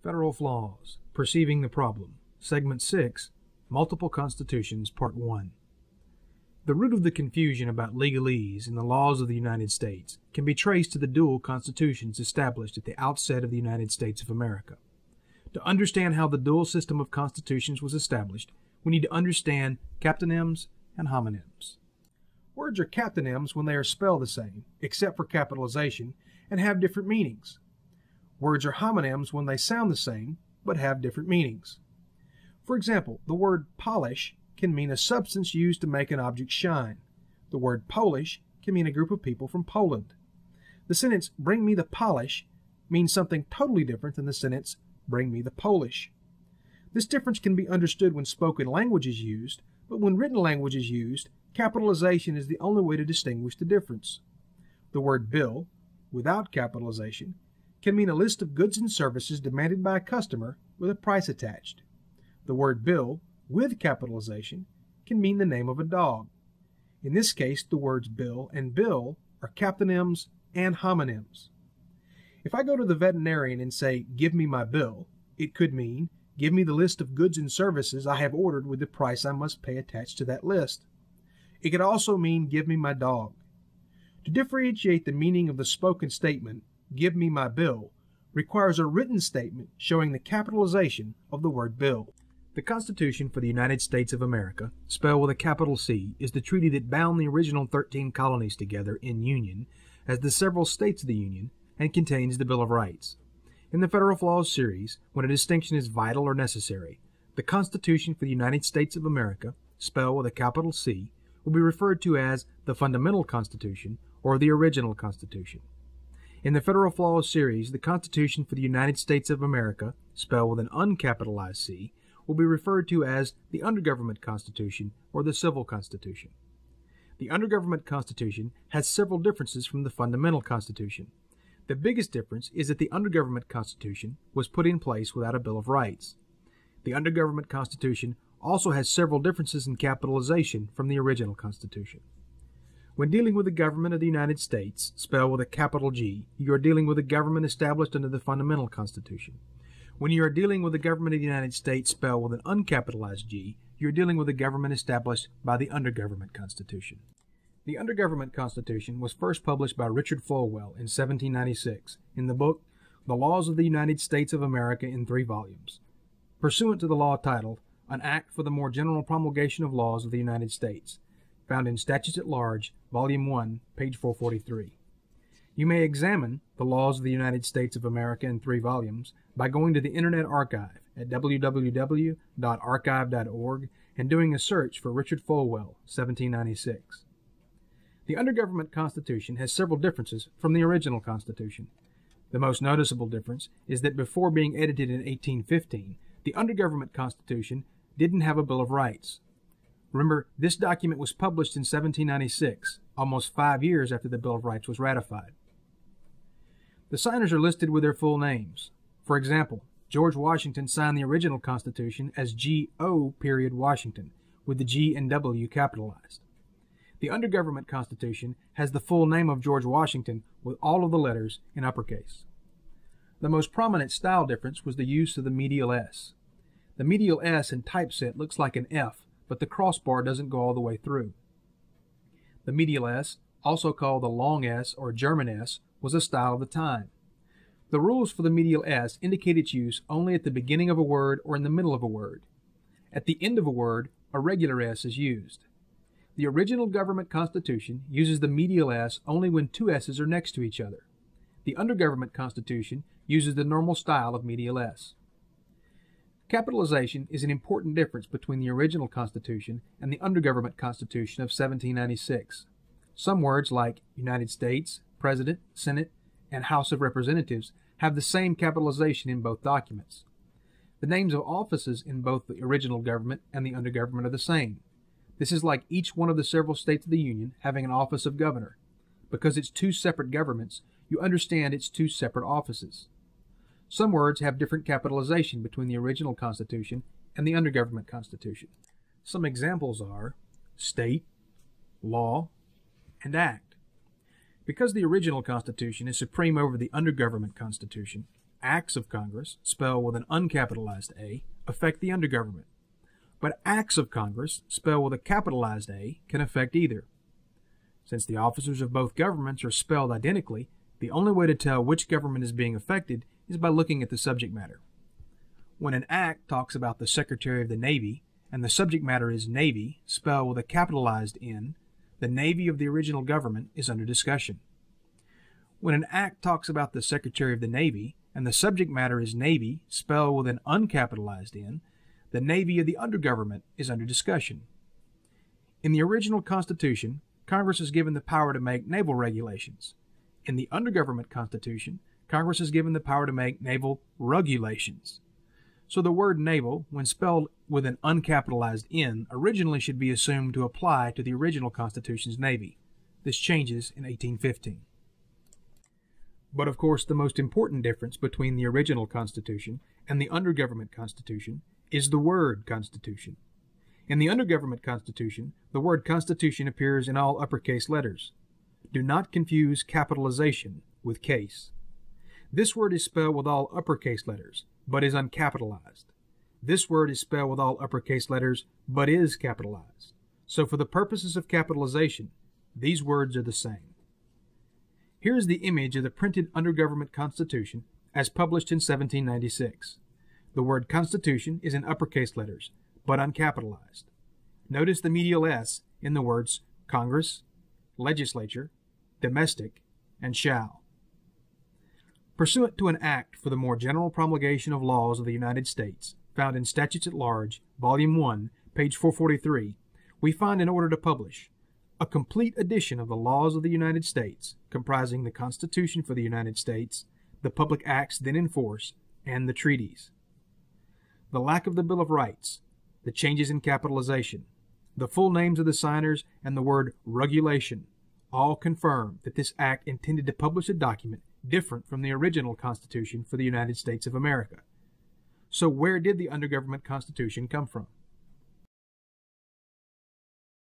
Federal Flaws, Perceiving the Problem, Segment 6, Multiple Constitutions, Part 1. The root of the confusion about legalese in the laws of the United States can be traced to the dual constitutions established at the outset of the United States of America. To understand how the dual system of constitutions was established, we need to understand capitonyms and homonyms. Words are capitonyms when they are spelled the same, except for capitalization, and have different meanings. Words are homonyms when they sound the same, but have different meanings. For example, the word polish can mean a substance used to make an object shine. The word Polish can mean a group of people from Poland. The sentence, "Bring me the polish," means something totally different than the sentence, "Bring me the Polish." This difference can be understood when spoken language is used, but when written language is used, capitalization is the only way to distinguish the difference. The word bill, without capitalization, can mean a list of goods and services demanded by a customer with a price attached. The word bill, with capitalization, can mean the name of a dog. In this case, the words bill and bill are capitonyms and homonyms. If I go to the veterinarian and say, "Give me my bill," it could mean, "Give me the list of goods and services I have ordered with the price I must pay attached to that list." It could also mean, "Give me my dog." To differentiate the meaning of the spoken statement, "Give me my bill," requires a written statement showing the capitalization of the word bill. The Constitution for the United States of America, spelled with a capital C, is the treaty that bound the original 13 colonies together in union as the several states of the Union and contains the Bill of Rights. In the Federal Flaws series, when a distinction is vital or necessary, the Constitution for the United States of America, spelled with a capital C, will be referred to as the Fundamental Constitution or the Original Constitution. In the Federal Flaws series, the Constitution for the United States of America, spelled with an uncapitalized C, will be referred to as the Undergovernment Constitution or the Civil Constitution. The Undergovernment Constitution has several differences from the Fundamental Constitution. The biggest difference is that the Undergovernment Constitution was put in place without a Bill of Rights. The Undergovernment Constitution also has several differences in capitalization from the original Constitution. When dealing with the government of the United States, spelled with a capital G, you are dealing with a government established under the Fundamental Constitution. When you are dealing with the government of the United States, spelled with an uncapitalized G, you are dealing with a government established by the Undergovernment Constitution. The Undergovernment Constitution was first published by Richard Folwell in 1796 in the book The Laws of the United States of America in 3 volumes, pursuant to the law titled An Act for the More General Promulgation of Laws of the United States, found in Statutes at Large, Volume 1, page 443. You may examine the laws of the United States of America in 3 volumes by going to the Internet Archive at www.archive.org and doing a search for Richard Folwell, 1796. The Undergovernment Constitution has several differences from the original Constitution. The most noticeable difference is that before being edited in 1815, the Undergovernment Constitution didn't have a Bill of Rights. Remember, this document was published in 1796, almost 5 years after the Bill of Rights was ratified. The signers are listed with their full names. For example, George Washington signed the original Constitution as G.O. Washington, with the G and W capitalized. The Undergovernment Constitution has the full name of George Washington with all of the letters in uppercase. The most prominent style difference was the use of the medial S. The medial S in typeset looks like an F, but the crossbar doesn't go all the way through. The medial S, also called the long S or German S, was a style of the time. The rules for the medial S indicate its use only at the beginning of a word or in the middle of a word. At the end of a word, a regular S is used. The original government Constitution uses the medial S only when 2 S's are next to each other. The Undergovernment Constitution uses the normal style of medial S. Capitalization is an important difference between the original Constitution and the Undergovernment Constitution of 1796. Some words like United States, President, Senate, and House of Representatives have the same capitalization in both documents. The names of offices in both the original government and the Undergovernment are the same. This is like each one of the several states of the Union having an office of governor. Because it's 2 separate governments, you understand it's 2 separate offices. Some words have different capitalization between the original Constitution and the Undergovernment Constitution. Some examples are state, law, and act. Because the original Constitution is supreme over the Undergovernment Constitution, acts of Congress, spelled with an uncapitalized A, affect the undergovernment. But acts of Congress, spelled with a capitalized A, can affect either. Since the officers of both governments are spelled identically, the only way to tell which government is being affected is by looking at the subject matter. When an act talks about the Secretary of the Navy, and the subject matter is Navy, spelled with a capitalized N, the Navy of the original government is under discussion. When an act talks about the Secretary of the Navy, and the subject matter is Navy, spelled with an uncapitalized N, the Navy of the undergovernment is under discussion. In the original Constitution, Congress is given the power to make naval regulations. In the undergovernment Constitution, Congress is given the power to make naval regulations. So the word naval, when spelled with an uncapitalized N, originally should be assumed to apply to the original Constitution's Navy. This changes in 1815. But of course, the most important difference between the original Constitution and the undergovernment Constitution is the word Constitution. In the undergovernment Constitution, the word Constitution appears in all uppercase letters. Do not confuse capitalization with case. This word is spelled with all uppercase letters, but is uncapitalized. This word is spelled with all uppercase letters, but is capitalized. So for the purposes of capitalization, these words are the same. Here is the image of the printed undergovernment Constitution as published in 1796. The word Constitution is in uppercase letters, but uncapitalized. Notice the medial S in the words Congress, Legislature, Domestic, and Shall. Pursuant to an act for the more general promulgation of laws of the United States, found in Statutes at Large, Volume 1, page 443, we find in order to publish a complete edition of the laws of the United States, comprising the Constitution for the United States, the public acts then in force, and the treaties. The lack of the Bill of Rights, the changes in capitalization, the full names of the signers, and the word regulation all confirm that this act intended to publish a document different from the original Constitution for the United States of America. So where did the undergovernment Constitution come from?